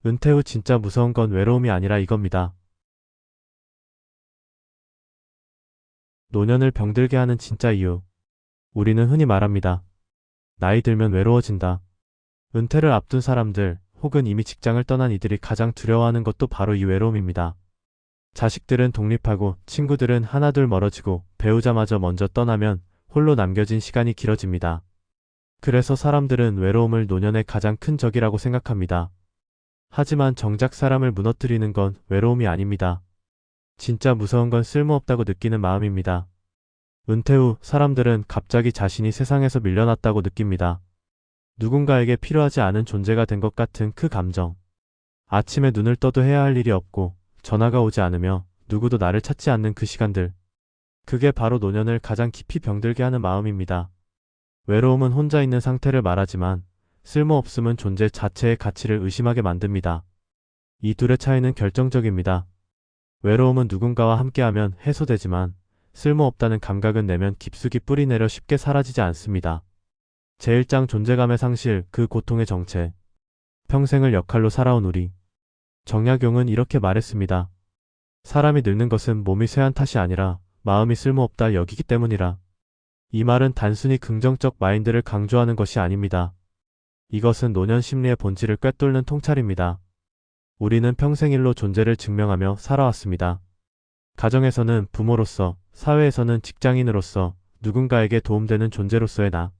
은퇴 후 진짜 무서운 건 외로움이 아니라 이겁니다. 노년을 병들게 하는 진짜 이유. 우리는 흔히 말합니다. 나이 들면 외로워진다. 은퇴를 앞둔 사람들, 혹은 이미 직장을 떠난 이들이 가장 두려워하는 것도 바로 이 외로움입니다. 자식들은 독립하고 친구들은 하나둘 멀어지고 배우자마저 먼저 떠나면 홀로 남겨진 시간이 길어집니다. 그래서 사람들은 외로움을 노년의 가장 큰 적이라고 생각합니다. 하지만 정작 사람을 무너뜨리는 건 외로움이 아닙니다. 진짜 무서운 건 쓸모없다고 느끼는 마음입니다. 은퇴 후 사람들은 갑자기 자신이 세상에서 밀려났다고 느낍니다. 누군가에게 필요하지 않은 존재가 된 것 같은 그 감정. 아침에 눈을 떠도 해야 할 일이 없고 전화가 오지 않으며 누구도 나를 찾지 않는 그 시간들. 그게 바로 노년을 가장 깊이 병들게 하는 마음입니다. 외로움은 혼자 있는 상태를 말하지만 쓸모없음은 존재 자체의 가치를 의심하게 만듭니다. 이 둘의 차이는 결정적입니다. 외로움은 누군가와 함께하면 해소되지만 쓸모없다는 감각은 내면 깊숙이 뿌리내려 쉽게 사라지지 않습니다. 제1장 존재감의 상실, 그 고통의 정체. 평생을 역할로 살아온 우리. 정약용은 이렇게 말했습니다. 사람이 늙는 것은 몸이 쇠한 탓이 아니라 마음이 쓸모없다 여기기 때문이라. 이 말은 단순히 긍정적 마인드를 강조하는 것이 아닙니다. 이것은 노년 심리의 본질을 꿰뚫는 통찰입니다. 우리는 평생 일로 존재를 증명하며 살아왔습니다. 가정에서는 부모로서, 사회에서는 직장인으로서, 누군가에게 도움되는 존재로서의 나.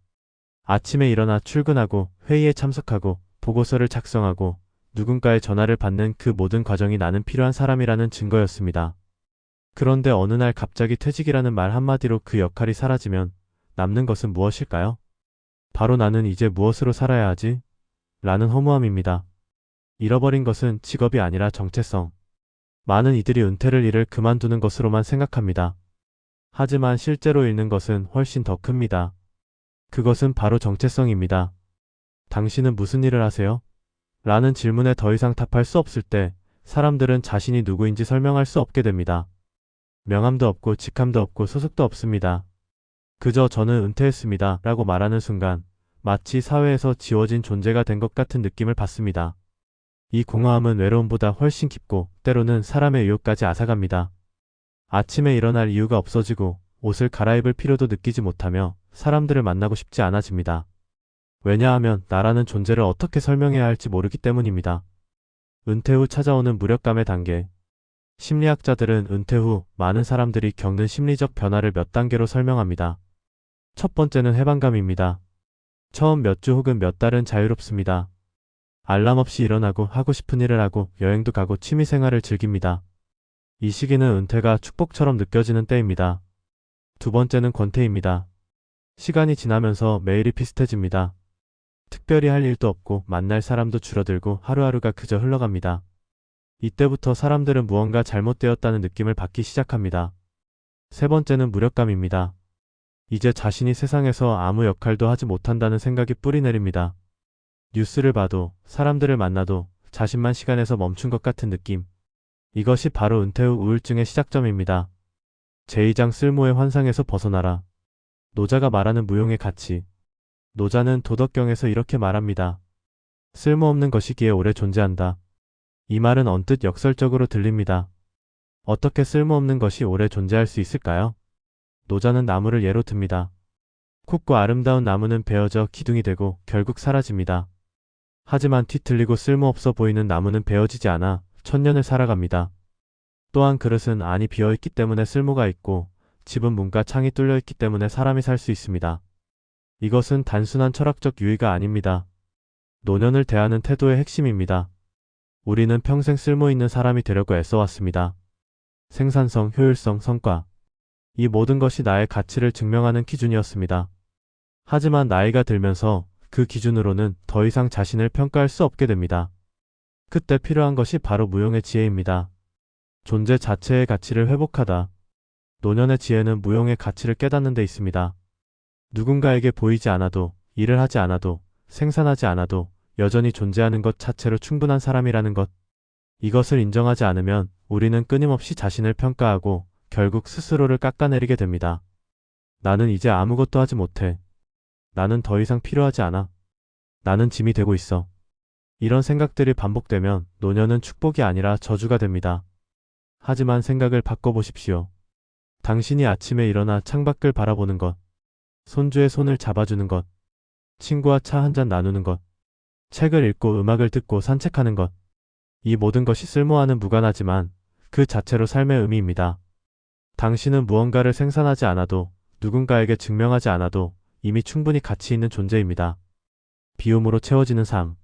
아침에 일어나 출근하고 회의에 참석하고 보고서를 작성하고 누군가의 전화를 받는 그 모든 과정이 나는 필요한 사람이라는 증거였습니다. 그런데 어느 날 갑자기 퇴직이라는 말 한마디로 그 역할이 사라지면 남는 것은 무엇일까요? 바로 나는 이제 무엇으로 살아야 하지? 라는 허무함입니다. 잃어버린 것은 직업이 아니라 정체성. 많은 이들이 은퇴를 일을 그만두는 것으로만 생각합니다. 하지만 실제로 잃는 것은 훨씬 더 큽니다. 그것은 바로 정체성입니다. 당신은 무슨 일을 하세요? 라는 질문에 더 이상 답할 수 없을 때 사람들은 자신이 누구인지 설명할 수 없게 됩니다. 명함도 없고 직함도 없고 소속도 없습니다. 그저 저는 은퇴했습니다 라고 말하는 순간 마치 사회에서 지워진 존재가 된 것 같은 느낌을 받습니다. 이 공허함은 외로움보다 훨씬 깊고 때로는 사람의 유혹까지 앗아갑니다. 아침에 일어날 이유가 없어지고 옷을 갈아입을 필요도 느끼지 못하며 사람들을 만나고 싶지 않아집니다. 왜냐하면 나라는 존재를 어떻게 설명해야 할지 모르기 때문입니다. 은퇴 후 찾아오는 무력감의 단계. 심리학자들은 은퇴 후 많은 사람들이 겪는 심리적 변화를 몇 단계로 설명합니다. 첫 번째는 해방감입니다. 처음 몇 주 혹은 몇 달은 자유롭습니다. 알람 없이 일어나고 하고 싶은 일을 하고 여행도 가고 취미생활을 즐깁니다. 이 시기는 은퇴가 축복처럼 느껴지는 때입니다. 두 번째는 권태입니다. 시간이 지나면서 매일이 비슷해집니다. 특별히 할 일도 없고 만날 사람도 줄어들고 하루하루가 그저 흘러갑니다. 이때부터 사람들은 무언가 잘못되었다는 느낌을 받기 시작합니다. 세 번째는 무력감입니다. 이제 자신이 세상에서 아무 역할도 하지 못한다는 생각이 뿌리내립니다. 뉴스를 봐도 사람들을 만나도 자신만 시간에서 멈춘 것 같은 느낌. 이것이 바로 은퇴 후 우울증의 시작점입니다. 제2장 쓸모의 환상에서 벗어나라. 노자가 말하는 무용의 가치. 노자는 도덕경에서 이렇게 말합니다. 쓸모없는 것이기에 오래 존재한다. 이 말은 언뜻 역설적으로 들립니다. 어떻게 쓸모없는 것이 오래 존재할 수 있을까요? 노자는 나무를 예로 듭니다. 굵고 아름다운 나무는 베어져 기둥이 되고 결국 사라집니다. 하지만 뒤틀리고 쓸모없어 보이는 나무는 베어지지 않아 천년을 살아갑니다. 또한 그릇은 안이 비어있기 때문에 쓸모가 있고 집은 문과 창이 뚫려있기 때문에 사람이 살 수 있습니다. 이것은 단순한 철학적 유의가 아닙니다. 노년을 대하는 태도의 핵심입니다. 우리는 평생 쓸모있는 사람이 되려고 애써왔습니다. 생산성, 효율성, 성과. 이 모든 것이 나의 가치를 증명하는 기준이었습니다. 하지만 나이가 들면서 그 기준으로는 더 이상 자신을 평가할 수 없게 됩니다. 그때 필요한 것이 바로 무용의 지혜입니다. 존재 자체의 가치를 회복하다. 노년의 지혜는 무용의 가치를 깨닫는 데 있습니다. 누군가에게 보이지 않아도, 일을 하지 않아도, 생산하지 않아도 여전히 존재하는 것 자체로 충분한 사람이라는 것. 이것을 인정하지 않으면 우리는 끊임없이 자신을 평가하고 결국 스스로를 깎아내리게 됩니다. 나는 이제 아무것도 하지 못해. 나는 더 이상 필요하지 않아. 나는 짐이 되고 있어. 이런 생각들이 반복되면 노년은 축복이 아니라 저주가 됩니다. 하지만 생각을 바꿔보십시오. 당신이 아침에 일어나 창밖을 바라보는 것, 손주의 손을 잡아주는 것, 친구와 차 한 잔 나누는 것, 책을 읽고 음악을 듣고 산책하는 것. 이 모든 것이 쓸모와는 무관하지만 그 자체로 삶의 의미입니다. 당신은 무언가를 생산하지 않아도, 누군가에게 증명하지 않아도 이미 충분히 가치 있는 존재입니다. 비움으로 채워지는 삶.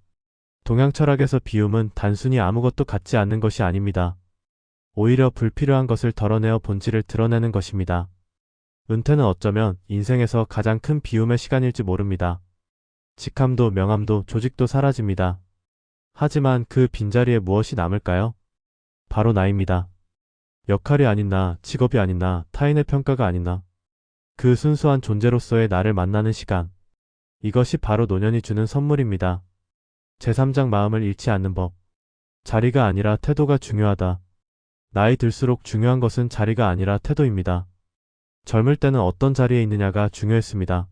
동양 철학에서 비움은 단순히 아무것도 갖지 않는 것이 아닙니다. 오히려 불필요한 것을 덜어내어 본질을 드러내는 것입니다. 은퇴는 어쩌면 인생에서 가장 큰 비움의 시간일지 모릅니다. 직함도 명함도 조직도 사라집니다. 하지만 그 빈자리에 무엇이 남을까요? 바로 나입니다. 역할이 아닌 나, 직업이 아닌 나, 타인의 평가가 아닌 나. 그 순수한 존재로서의 나를 만나는 시간. 이것이 바로 노년이 주는 선물입니다. 제3장 마음을 잃지 않는 법. 자리가 아니라 태도가 중요하다. 나이 들수록 중요한 것은 자리가 아니라 태도입니다. 젊을 때는 어떤 자리에 있느냐가 중요했습니다.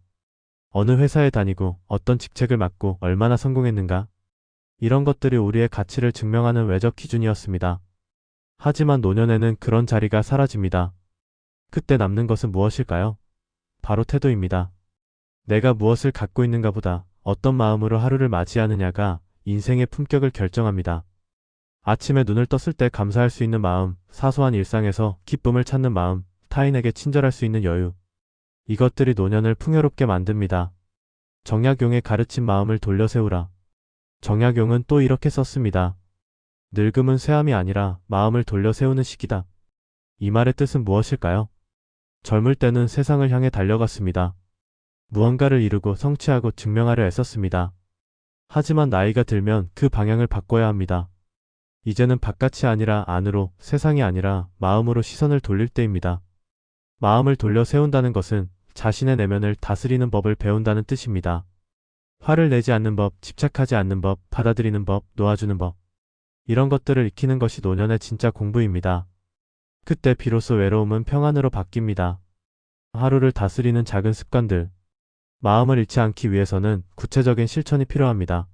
어느 회사에 다니고 어떤 직책을 맡고 얼마나 성공했는가. 이런 것들이 우리의 가치를 증명하는 외적 기준이었습니다. 하지만 노년에는 그런 자리가 사라집니다. 그때 남는 것은 무엇일까요? 바로 태도입니다. 내가 무엇을 갖고 있는가 보다 어떤 마음으로 하루를 맞이하느냐가 인생의 품격을 결정합니다. 아침에 눈을 떴을 때 감사할 수 있는 마음, 사소한 일상에서 기쁨을 찾는 마음, 타인에게 친절할 수 있는 여유. 이것들이 노년을 풍요롭게 만듭니다. 정약용의 가르친 마음을 돌려세우라. 정약용은 또 이렇게 썼습니다. 늙음은 쇠함이 아니라 마음을 돌려세우는 시기다. 이 말의 뜻은 무엇일까요? 젊을 때는 세상을 향해 달려갔습니다. 무언가를 이루고 성취하고 증명하려 애썼습니다. 하지만 나이가 들면 그 방향을 바꿔야 합니다. 이제는 바깥이 아니라 안으로, 세상이 아니라 마음으로 시선을 돌릴 때입니다. 마음을 돌려 세운다는 것은 자신의 내면을 다스리는 법을 배운다는 뜻입니다. 화를 내지 않는 법, 집착하지 않는 법, 받아들이는 법, 놓아주는 법. 이런 것들을 익히는 것이 노년의 진짜 공부입니다. 그때 비로소 외로움은 평안으로 바뀝니다. 하루를 다스리는 작은 습관들. 마음을 잃지 않기 위해서는 구체적인 실천이 필요합니다.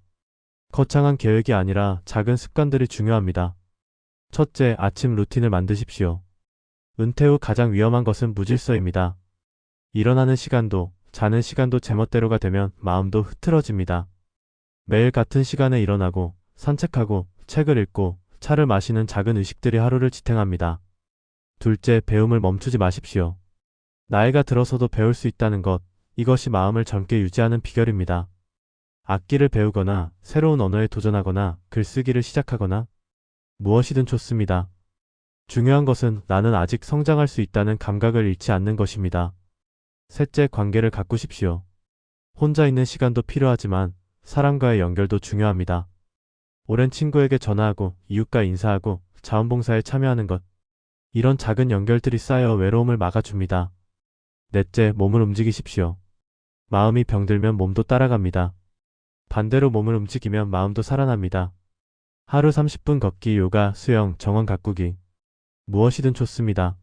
거창한 계획이 아니라 작은 습관들이 중요합니다. 첫째, 아침 루틴을 만드십시오. 은퇴 후 가장 위험한 것은 무질서입니다. 일어나는 시간도, 자는 시간도 제멋대로가 되면 마음도 흐트러집니다. 매일 같은 시간에 일어나고, 산책하고, 책을 읽고, 차를 마시는 작은 의식들이 하루를 지탱합니다. 둘째, 배움을 멈추지 마십시오. 나이가 들어서도 배울 수 있다는 것, 이것이 마음을 젊게 유지하는 비결입니다. 악기를 배우거나, 새로운 언어에 도전하거나, 글쓰기를 시작하거나, 무엇이든 좋습니다. 중요한 것은 나는 아직 성장할 수 있다는 감각을 잃지 않는 것입니다. 셋째, 관계를 가꾸십시오. 혼자 있는 시간도 필요하지만 사람과의 연결도 중요합니다. 오랜 친구에게 전화하고 이웃과 인사하고 자원봉사에 참여하는 것. 이런 작은 연결들이 쌓여 외로움을 막아줍니다. 넷째, 몸을 움직이십시오. 마음이 병들면 몸도 따라갑니다. 반대로 몸을 움직이면 마음도 살아납니다. 하루 30분 걷기, 요가, 수영, 정원 가꾸기. 무엇이든 좋습니다.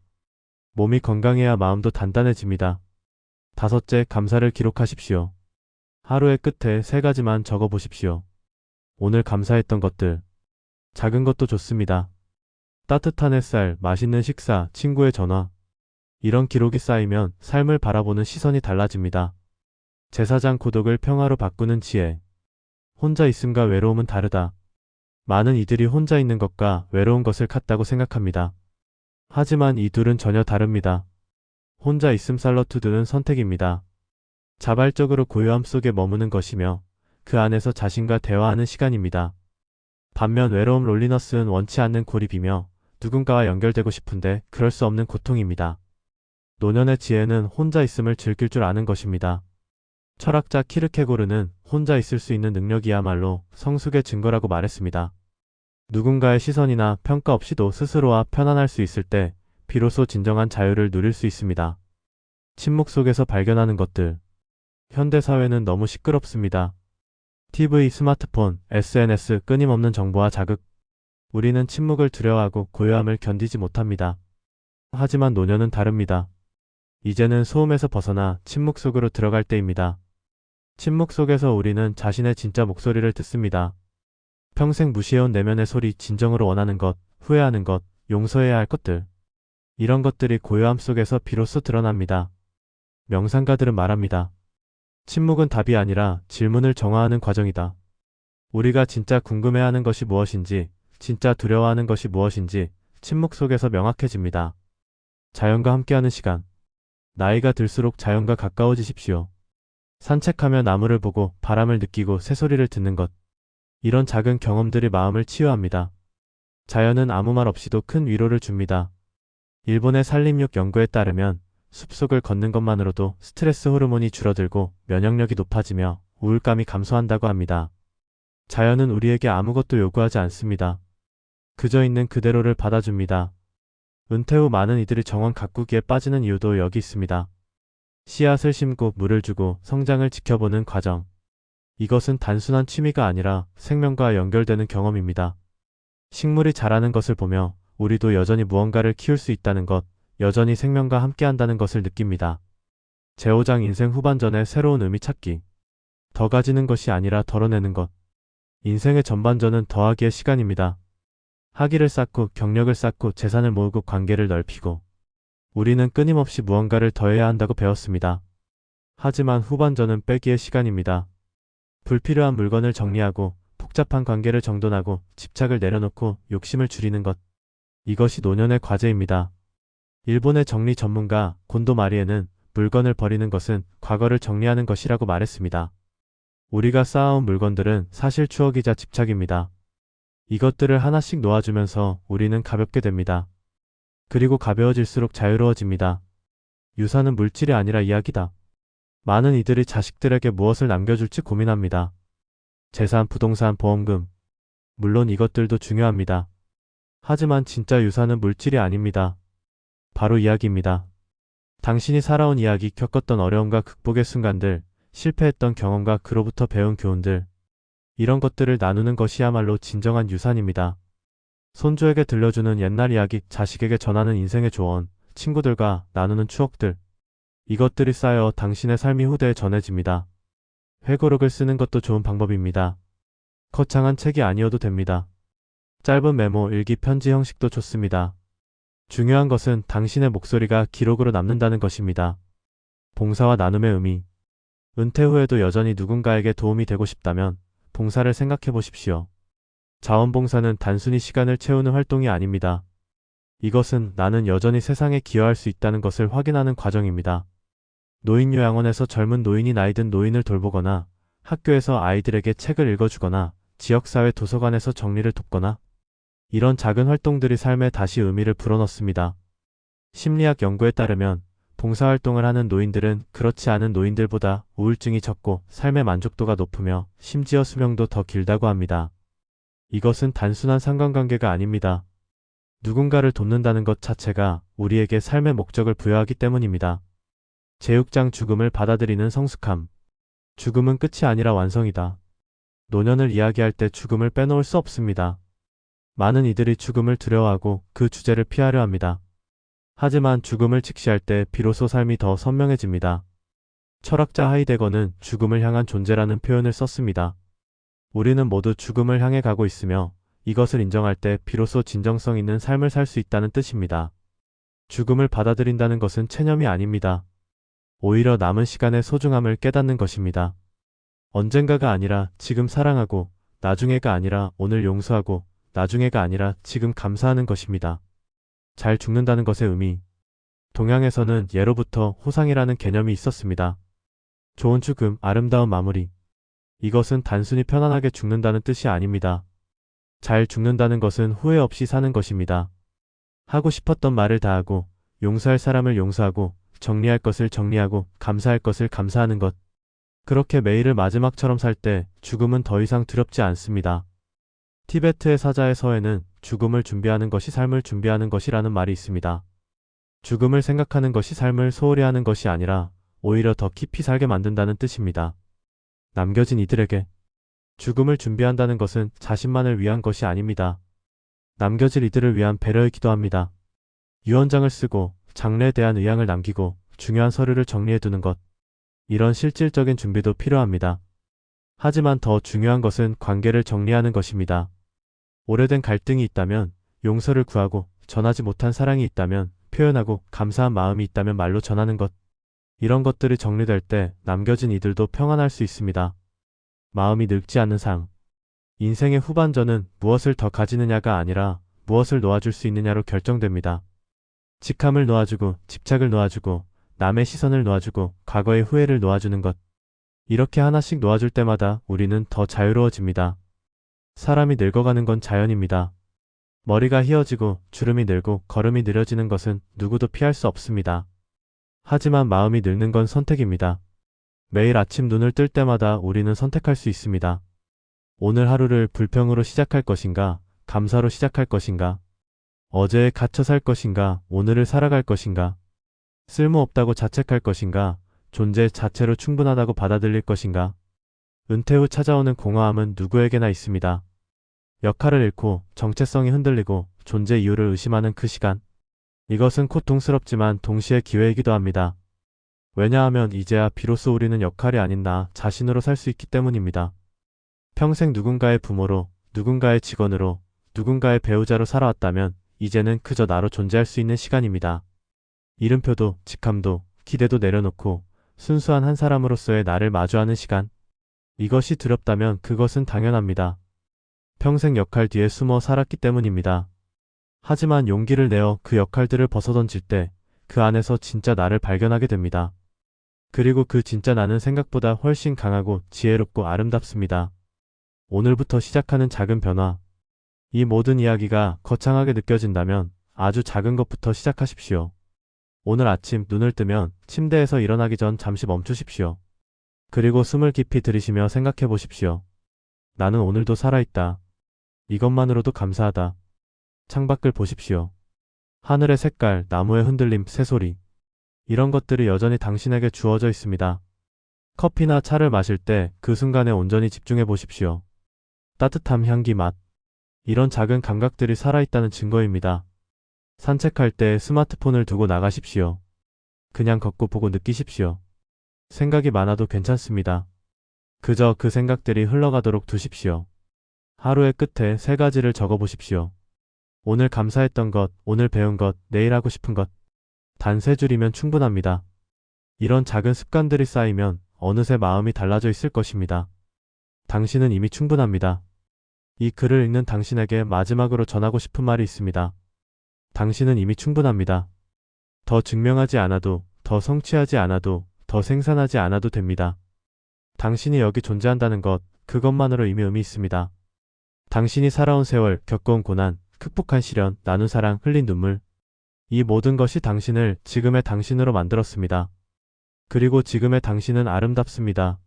몸이 건강해야 마음도 단단해집니다. 다섯째, 감사를 기록하십시오. 하루의 끝에 3가지만 적어보십시오. 오늘 감사했던 것들. 작은 것도 좋습니다. 따뜻한 햇살, 맛있는 식사, 친구의 전화. 이런 기록이 쌓이면 삶을 바라보는 시선이 달라집니다. 제4장 고독을 평화로 바꾸는 지혜. 혼자 있음과 외로움은 다르다. 많은 이들이 혼자 있는 것과 외로운 것을 같다고 생각합니다. 하지만 이 둘은 전혀 다릅니다. 혼자 있음 살러투드는 선택입니다. 자발적으로 고요함 속에 머무는 것이며 그 안에서 자신과 대화하는 시간입니다. 반면 외로움 롤리너스는 원치 않는 고립이며 누군가와 연결되고 싶은데 그럴 수 없는 고통입니다. 노년의 지혜는 혼자 있음을 즐길 줄 아는 것입니다. 철학자 키르케고르는 혼자 있을 수 있는 능력이야말로 성숙의 증거라고 말했습니다. 누군가의 시선이나 평가 없이도 스스로와 편안할 수 있을 때 비로소 진정한 자유를 누릴 수 있습니다. 침묵 속에서 발견하는 것들. 현대사회는 너무 시끄럽습니다. TV, 스마트폰, SNS, 끊임없는 정보와 자극. 우리는 침묵을 두려워하고 고요함을 견디지 못합니다. 하지만 노년은 다릅니다. 이제는 소음에서 벗어나 침묵 속으로 들어갈 때입니다. 침묵 속에서 우리는 자신의 진짜 목소리를 듣습니다. 평생 무시해온 내면의 소리, 진정으로 원하는 것, 후회하는 것, 용서해야 할 것들. 이런 것들이 고요함 속에서 비로소 드러납니다. 명상가들은 말합니다. 침묵은 답이 아니라 질문을 정화하는 과정이다. 우리가 진짜 궁금해하는 것이 무엇인지, 진짜 두려워하는 것이 무엇인지 침묵 속에서 명확해집니다. 자연과 함께하는 시간. 나이가 들수록 자연과 가까워지십시오. 산책하며 나무를 보고 바람을 느끼고 새소리를 듣는 것. 이런 작은 경험들이 마음을 치유합니다. 자연은 아무 말 없이도 큰 위로를 줍니다. 일본의 산림욕 연구에 따르면 숲속을 걷는 것만으로도 스트레스 호르몬이 줄어들고 면역력이 높아지며 우울감이 감소한다고 합니다. 자연은 우리에게 아무것도 요구하지 않습니다. 그저 있는 그대로를 받아줍니다. 은퇴 후 많은 이들이 정원 가꾸기에 빠지는 이유도 여기 있습니다. 씨앗을 심고 물을 주고 성장을 지켜보는 과정. 이것은 단순한 취미가 아니라 생명과 연결되는 경험입니다. 식물이 자라는 것을 보며 우리도 여전히 무언가를 키울 수 있다는 것, 여전히 생명과 함께한다는 것을 느낍니다. 제5장 인생 후반전의 새로운 의미 찾기. 더 가지는 것이 아니라 덜어내는 것. 인생의 전반전은 더하기의 시간입니다. 학위를 쌓고 경력을 쌓고 재산을 모으고 관계를 넓히고 우리는 끊임없이 무언가를 더해야 한다고 배웠습니다. 하지만 후반전은 빼기의 시간입니다. 불필요한 물건을 정리하고 복잡한 관계를 정돈하고 집착을 내려놓고 욕심을 줄이는 것. 이것이 노년의 과제입니다. 일본의 정리 전문가 곤도 마리에는 물건을 버리는 것은 과거를 정리하는 것이라고 말했습니다. 우리가 쌓아온 물건들은 사실 추억이자 집착입니다. 이것들을 하나씩 놓아주면서 우리는 가볍게 됩니다. 그리고 가벼워질수록 자유로워집니다. 유산은 물질이 아니라 이야기다. 많은 이들이 자식들에게 무엇을 남겨줄지 고민합니다. 재산, 부동산, 보험금. 물론 이것들도 중요합니다. 하지만 진짜 유산은 물질이 아닙니다. 바로 이야기입니다. 당신이 살아온 이야기, 겪었던 어려움과 극복의 순간들, 실패했던 경험과 그로부터 배운 교훈들. 이런 것들을 나누는 것이야말로 진정한 유산입니다. 손주에게 들려주는 옛날 이야기, 자식에게 전하는 인생의 조언, 친구들과 나누는 추억들. 이것들이 쌓여 당신의 삶이 후대에 전해집니다. 회고록을 쓰는 것도 좋은 방법입니다. 거창한 책이 아니어도 됩니다. 짧은 메모, 일기, 편지 형식도 좋습니다. 중요한 것은 당신의 목소리가 기록으로 남는다는 것입니다. 봉사와 나눔의 의미. 은퇴 후에도 여전히 누군가에게 도움이 되고 싶다면 봉사를 생각해 보십시오. 자원봉사는 단순히 시간을 채우는 활동이 아닙니다. 이것은 나는 여전히 세상에 기여할 수 있다는 것을 확인하는 과정입니다. 노인요양원에서 젊은 노인이 나이든 노인을 돌보거나, 학교에서 아이들에게 책을 읽어주거나, 지역사회 도서관에서 정리를 돕거나, 이런 작은 활동들이 삶에 다시 의미를 불어넣습니다. 심리학 연구에 따르면 봉사활동을 하는 노인들은 그렇지 않은 노인들보다 우울증이 적고 삶의 만족도가 높으며 심지어 수명도 더 길다고 합니다. 이것은 단순한 상관관계가 아닙니다. 누군가를 돕는다는 것 자체가 우리에게 삶의 목적을 부여하기 때문입니다. 제6장 죽음을 받아들이는 성숙함. 죽음은 끝이 아니라 완성이다. 노년을 이야기할 때 죽음을 빼놓을 수 없습니다. 많은 이들이 죽음을 두려워하고 그 주제를 피하려 합니다. 하지만 죽음을 직시할 때 비로소 삶이 더 선명해집니다. 철학자 하이데거는 죽음을 향한 존재라는 표현을 썼습니다. 우리는 모두 죽음을 향해 가고 있으며 이것을 인정할 때 비로소 진정성 있는 삶을 살 수 있다는 뜻입니다. 죽음을 받아들인다는 것은 체념이 아닙니다. 오히려 남은 시간의 소중함을 깨닫는 것입니다. 언젠가가 아니라 지금 사랑하고, 나중에가 아니라 오늘 용서하고, 나중에가 아니라 지금 감사하는 것입니다. 잘 죽는다는 것의 의미. 동양에서는 예로부터 호상이라는 개념이 있었습니다. 좋은 죽음, 아름다운 마무리. 이것은 단순히 편안하게 죽는다는 뜻이 아닙니다. 잘 죽는다는 것은 후회 없이 사는 것입니다. 하고 싶었던 말을 다하고, 용서할 사람을 용서하고, 정리할 것을 정리하고, 감사할 것을 감사하는 것. 그렇게 매일을 마지막처럼 살 때 죽음은 더 이상 두렵지 않습니다. 티베트의 사자의 서에는 죽음을 준비하는 것이 삶을 준비하는 것이라는 말이 있습니다. 죽음을 생각하는 것이 삶을 소홀히 하는 것이 아니라 오히려 더 깊이 살게 만든다는 뜻입니다. 남겨진 이들에게 죽음을 준비한다는 것은 자신만을 위한 것이 아닙니다. 남겨질 이들을 위한 배려이기도 합니다. 유언장을 쓰고 장래에 대한 의향을 남기고 중요한 서류를 정리해두는 것. 이런 실질적인 준비도 필요합니다. 하지만 더 중요한 것은 관계를 정리하는 것입니다. 오래된 갈등이 있다면 용서를 구하고, 전하지 못한 사랑이 있다면 표현하고, 감사한 마음이 있다면 말로 전하는 것. 이런 것들이 정리될 때 남겨진 이들도 평안할 수 있습니다. 마음이 늙지 않는 삶. 인생의 후반전은 무엇을 더 가지느냐가 아니라 무엇을 놓아줄 수 있느냐로 결정됩니다. 직함을 놓아주고, 집착을 놓아주고, 남의 시선을 놓아주고, 과거의 후회를 놓아주는 것. 이렇게 하나씩 놓아줄 때마다 우리는 더 자유로워집니다. 사람이 늙어가는 건 자연입니다. 머리가 휘어지고 주름이 늘고 걸음이 느려지는 것은 누구도 피할 수 없습니다. 하지만 마음이 늙는 건 선택입니다. 매일 아침 눈을 뜰 때마다 우리는 선택할 수 있습니다. 오늘 하루를 불평으로 시작할 것인가, 감사로 시작할 것인가, 어제에 갇혀 살 것인가, 오늘을 살아갈 것인가, 쓸모없다고 자책할 것인가, 존재 자체로 충분하다고 받아들일 것인가. 은퇴 후 찾아오는 공허함은 누구에게나 있습니다. 역할을 잃고 정체성이 흔들리고 존재 이유를 의심하는 그 시간. 이것은 고통스럽지만 동시에 기회이기도 합니다. 왜냐하면 이제야 비로소 우리는 역할이 아닌 나 자신으로 살 수 있기 때문입니다. 평생 누군가의 부모로, 누군가의 직원으로, 누군가의 배우자로 살아왔다면 이제는 그저 나로 존재할 수 있는 시간입니다. 이름표도, 직함도, 기대도 내려놓고 순수한 한 사람으로서의 나를 마주하는 시간. 이것이 두렵다면 그것은 당연합니다. 평생 역할 뒤에 숨어 살았기 때문입니다. 하지만 용기를 내어 그 역할들을 벗어던질 때 그 안에서 진짜 나를 발견하게 됩니다. 그리고 그 진짜 나는 생각보다 훨씬 강하고 지혜롭고 아름답습니다. 오늘부터 시작하는 작은 변화. 이 모든 이야기가 거창하게 느껴진다면 아주 작은 것부터 시작하십시오. 오늘 아침 눈을 뜨면 침대에서 일어나기 전 잠시 멈추십시오. 그리고 숨을 깊이 들이쉬며 생각해 보십시오. 나는 오늘도 살아있다. 이것만으로도 감사하다. 창밖을 보십시오. 하늘의 색깔, 나무의 흔들림, 새소리. 이런 것들이 여전히 당신에게 주어져 있습니다. 커피나 차를 마실 때 그 순간에 온전히 집중해 보십시오. 따뜻함, 향기, 맛. 이런 작은 감각들이 살아있다는 증거입니다. 산책할 때 스마트폰을 두고 나가십시오. 그냥 걷고 보고 느끼십시오. 생각이 많아도 괜찮습니다. 그저 그 생각들이 흘러가도록 두십시오. 하루의 끝에 3가지를 적어보십시오. 오늘 감사했던 것, 오늘 배운 것, 내일 하고 싶은 것. 단 3줄이면 충분합니다. 이런 작은 습관들이 쌓이면 어느새 마음이 달라져 있을 것입니다. 당신은 이미 충분합니다. 이 글을 읽는 당신에게 마지막으로 전하고 싶은 말이 있습니다. 당신은 이미 충분합니다. 더 증명하지 않아도, 더 성취하지 않아도, 더 생산하지 않아도 됩니다. 당신이 여기 존재한다는 것, 그것만으로 이미 의미 있습니다. 당신이 살아온 세월, 겪어온 고난, 극복한 시련, 나눈 사랑, 흘린 눈물. 이 모든 것이 당신을 지금의 당신으로 만들었습니다. 그리고 지금의 당신은 아름답습니다.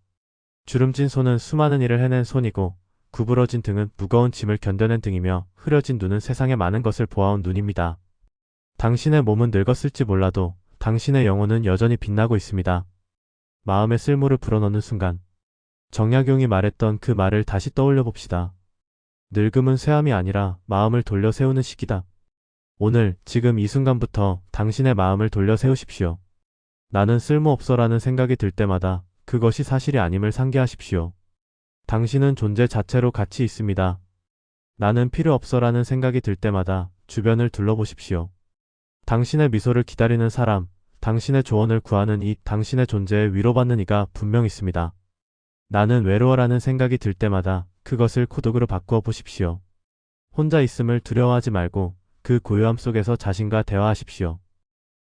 주름진 손은 수많은 일을 해낸 손이고, 구부러진 등은 무거운 짐을 견뎌낸 등이며, 흐려진 눈은 세상의 많은 것을 보아온 눈입니다. 당신의 몸은 늙었을지 몰라도 당신의 영혼은 여전히 빛나고 있습니다. 마음의 쓸모를 불어넣는 순간. 정약용이 말했던 그 말을 다시 떠올려 봅시다. 늙음은 쇠함이 아니라 마음을 돌려 세우는 시기다. 오늘, 지금 이 순간부터 당신의 마음을 돌려 세우십시오. 나는 쓸모없어라는 생각이 들 때마다 그것이 사실이 아님을 상기하십시오. 당신은 존재 자체로 가치 있습니다. 나는 필요 없어라는 생각이 들 때마다 주변을 둘러보십시오. 당신의 미소를 기다리는 사람, 당신의 조언을 구하는 이, 당신의 존재에 위로받는 이가 분명 있습니다. 나는 외로워라는 생각이 들 때마다 그것을 고독으로 바꾸어 보십시오. 혼자 있음을 두려워하지 말고 그 고요함 속에서 자신과 대화하십시오.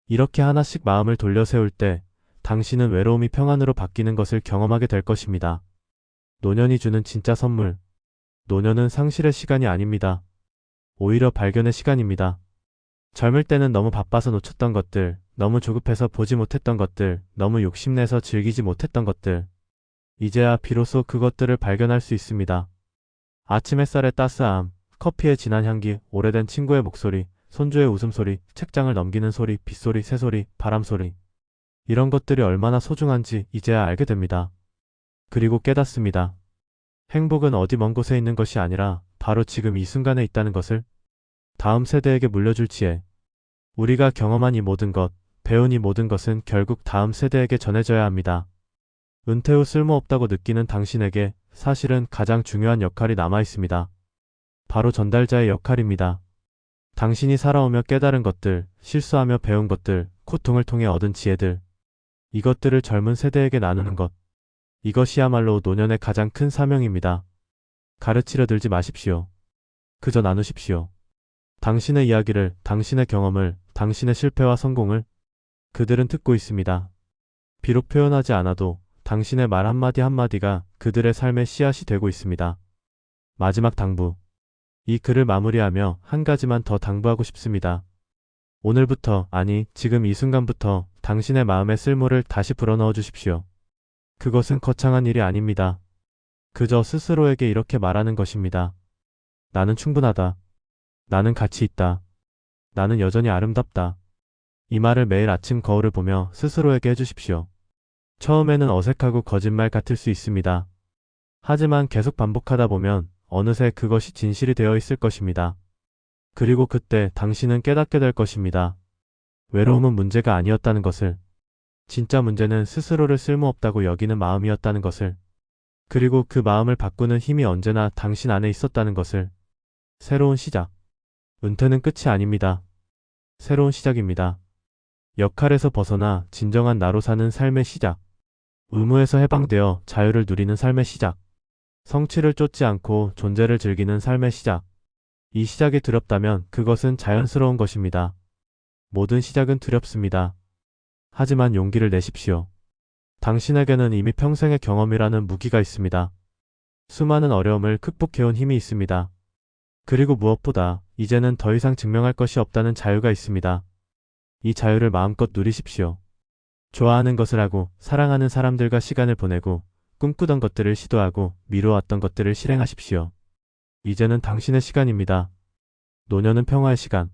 이렇게 하나씩 마음을 돌려 세울 때 당신은 외로움이 평안으로 바뀌는 것을 경험하게 될 것입니다. 노년이 주는 진짜 선물. 노년은 상실의 시간이 아닙니다. 오히려 발견의 시간입니다. 젊을 때는 너무 바빠서 놓쳤던 것들, 너무 조급해서 보지 못했던 것들, 너무 욕심내서 즐기지 못했던 것들. 이제야 비로소 그것들을 발견할 수 있습니다. 아침 햇살의 따스함, 커피의 진한 향기, 오래된 친구의 목소리, 손주의 웃음소리, 책장을 넘기는 소리, 빗소리, 새소리, 바람소리. 이런 것들이 얼마나 소중한지 이제야 알게 됩니다. 그리고 깨닫습니다. 행복은 어디 먼 곳에 있는 것이 아니라 바로 지금 이 순간에 있다는 것을. 다음 세대에게 물려줄 지혜. 우리가 경험한 이 모든 것, 배운 이 모든 것은 결국 다음 세대에게 전해져야 합니다. 은퇴 후 쓸모없다고 느끼는 당신에게 사실은 가장 중요한 역할이 남아 있습니다. 바로 전달자의 역할입니다. 당신이 살아오며 깨달은 것들, 실수하며 배운 것들, 고통을 통해 얻은 지혜들, 이것들을 젊은 세대에게 나누는 것. 이것이야말로 노년의 가장 큰 사명입니다. 가르치려 들지 마십시오. 그저 나누십시오. 당신의 이야기를, 당신의 경험을, 당신의 실패와 성공을 그들은 듣고 있습니다. 비록 표현하지 않아도 당신의 말 한마디 한마디가 그들의 삶의 씨앗이 되고 있습니다. 마지막 당부. 이 글을 마무리하며 한 가지만 더 당부하고 싶습니다. 오늘부터, 아니, 지금 이 순간부터 당신의 마음의 쓸모를 다시 불어넣어 주십시오. 그것은 거창한 일이 아닙니다. 그저 스스로에게 이렇게 말하는 것입니다. 나는 충분하다. 나는 가치 있다. 나는 여전히 아름답다. 이 말을 매일 아침 거울을 보며 스스로에게 해주십시오. 처음에는 어색하고 거짓말 같을 수 있습니다. 하지만 계속 반복하다 보면 어느새 그것이 진실이 되어 있을 것입니다. 그리고 그때 당신은 깨닫게 될 것입니다. 외로움은 문제가 아니었다는 것을, 진짜 문제는 스스로를 쓸모없다고 여기는 마음이었다는 것을, 그리고 그 마음을 바꾸는 힘이 언제나 당신 안에 있었다는 것을. 새로운 시작. 은퇴는 끝이 아닙니다. 새로운 시작입니다. 역할에서 벗어나 진정한 나로 사는 삶의 시작. 의무에서 해방되어 자유를 누리는 삶의 시작. 성취를 쫓지 않고 존재를 즐기는 삶의 시작. 이 시작이 두렵다면 그것은 자연스러운 것입니다. 모든 시작은 두렵습니다. 하지만 용기를 내십시오. 당신에게는 이미 평생의 경험이라는 무기가 있습니다. 수많은 어려움을 극복해온 힘이 있습니다. 그리고 무엇보다 이제는 더 이상 증명할 것이 없다는 자유가 있습니다. 이 자유를 마음껏 누리십시오. 좋아하는 것을 하고 사랑하는 사람들과 시간을 보내고 꿈꾸던 것들을 시도하고 미루어왔던 것들을 실행하십시오. 이제는 당신의 시간입니다. 노년은 평화의 시간.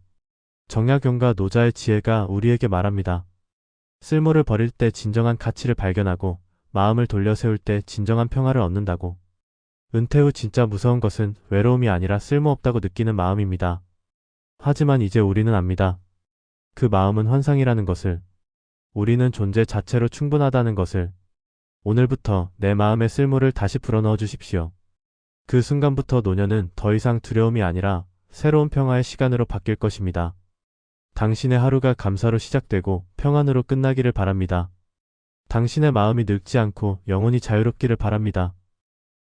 정약용과 노자의 지혜가 우리에게 말합니다. 쓸모를 버릴 때 진정한 가치를 발견하고 마음을 돌려 세울 때 진정한 평화를 얻는다고. 은퇴 후 진짜 무서운 것은 외로움이 아니라 쓸모없다고 느끼는 마음입니다. 하지만 이제 우리는 압니다. 그 마음은 환상이라는 것을. 우리는 존재 자체로 충분하다는 것을. 오늘부터 내 마음의 쓸모를 다시 불어넣어 주십시오. 그 순간부터 노년은 더 이상 두려움이 아니라 새로운 평화의 시간으로 바뀔 것입니다. 당신의 하루가 감사로 시작되고 평안으로 끝나기를 바랍니다. 당신의 마음이 늙지 않고 영혼이 자유롭기를 바랍니다.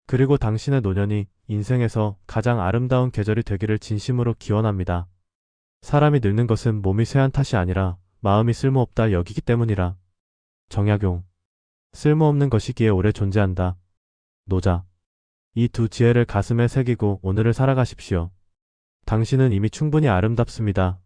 그리고 당신의 노년이 인생에서 가장 아름다운 계절이 되기를 진심으로 기원합니다. 사람이 늙는 것은 몸이 쇠한 탓이 아니라 마음이 쓸모없다 여기기 때문이라. 정약용. 쓸모없는 것이기에 오래 존재한다. 노자. 이 두 지혜를 가슴에 새기고 오늘을 살아가십시오. 당신은 이미 충분히 아름답습니다.